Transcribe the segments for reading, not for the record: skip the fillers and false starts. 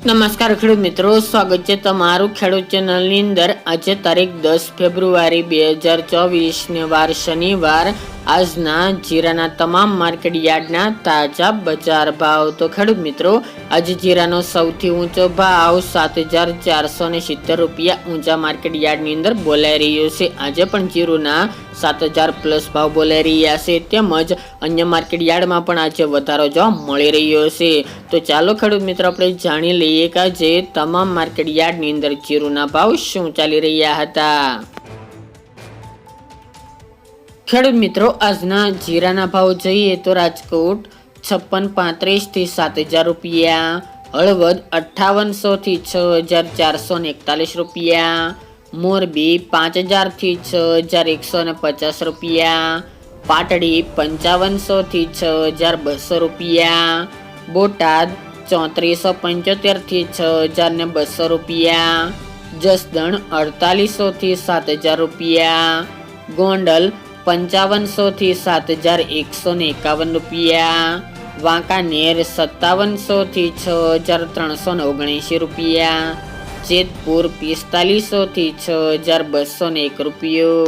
નમસ્કાર ખેડૂત મિત્રો, સ્વાગત છે તમારું ખેડૂત ચેનલની અંદર। આજે તારીખ 10 ફેબ્રુઆરી 2024 ને વાર શનિવાર। આજના જીરાના તમામ માર્કેટ યાર્ડના તાજા બજાર ભાવ। તો ખેડૂત મિત્રો, આજે જીરાનો સૌથી ઊંચો ભાવ 7,470 રૂપિયા ઊંચા માર્કેટ યાર્ડની અંદર બોલાઈ રહ્યો છે। આજે પણ જીરુના 7,000 પ્લસ ભાવ બોલાઈ રહ્યા છે, તેમજ અન્ય માર્કેટ યાર્ડમાં પણ આજે વધારો જોવા મળી રહ્યો છે। તો ચાલો ખેડૂત મિત્રો, આપણે જાણી લઈએ કે આજે તમામ માર્કેટ યાર્ડની અંદર જીરુના ભાવ શું ચાલી રહ્યા હતા। ખેડૂત મિત્રો, આજના જીરાના ભાવ જોઈએ તો રાજકોટ 5635 થી 7,000 રૂપિયા, હળવદ 5800 થી 6,441 રૂપિયા, મોરબી 5,000 થી 6,150 રૂપિયા, પાટડી 5500 થી 6,200 રૂપિયા, બોટાદ 3475 થી 6,200 રૂપિયા, જસદણ 4800 થી 7,000 રૂપિયા, ગોંડલ 5500 થી 7,151 રૂપિયા, વાંકાનેર 5700 થી 6,379 રૂપિયા, જેતપુર 4500 થી 6,201 રૂપિયો,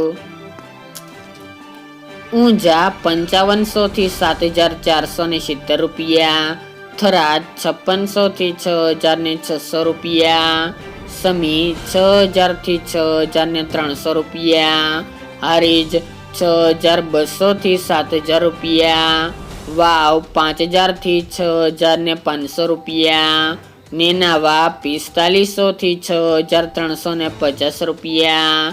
ઊંઝા 5500 થી 7,470 રૂપિયા, થરાદ 5600 થી 6,600 રૂપિયા, સમી 6,000 થી 6,300 રૂપિયા, હારીજ 6,200 થી 7,000 રૂપિયા, વાવ 5,000 થી 6,500 રૂપિયા, નેનાવા 4500 થી 6,350 રૂપિયા,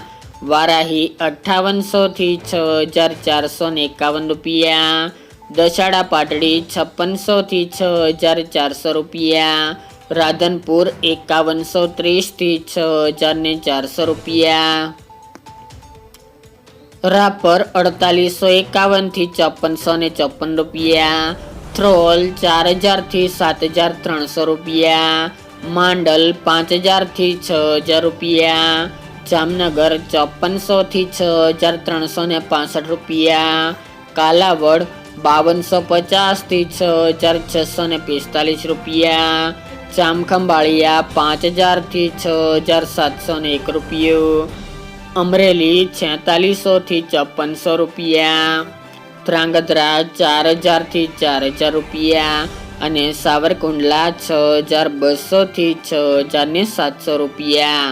વારાહી 5800 થી 6,451 રૂપિયા, દશાડા પાટડી 5600 થી 6,400 રૂપિયા, રાધનપુર 5130 થી 6,400 રૂપિયા, રાપર 4851 થી 5,454 રૂપિયા, થ્રોલ 4,000 થી 7,300 રૂપિયા, માંડલ 5,000 થી 6,000 રૂપિયા, જામનગર 5400 થી 6,365 રૂપિયા, કાલાવડ 5250 થી 6,645 રૂપિયા, જામખંભાળિયા 5,000 થી 6,701 રૂપિયો, અમરેલી 4600 થી 5,400 રૂપિયા, ધ્રાંગધ્રા 4,000 થી 4,000 રૂપિયા અને સાવરકુંડલા 6,200 થી 6,700 રૂપિયા।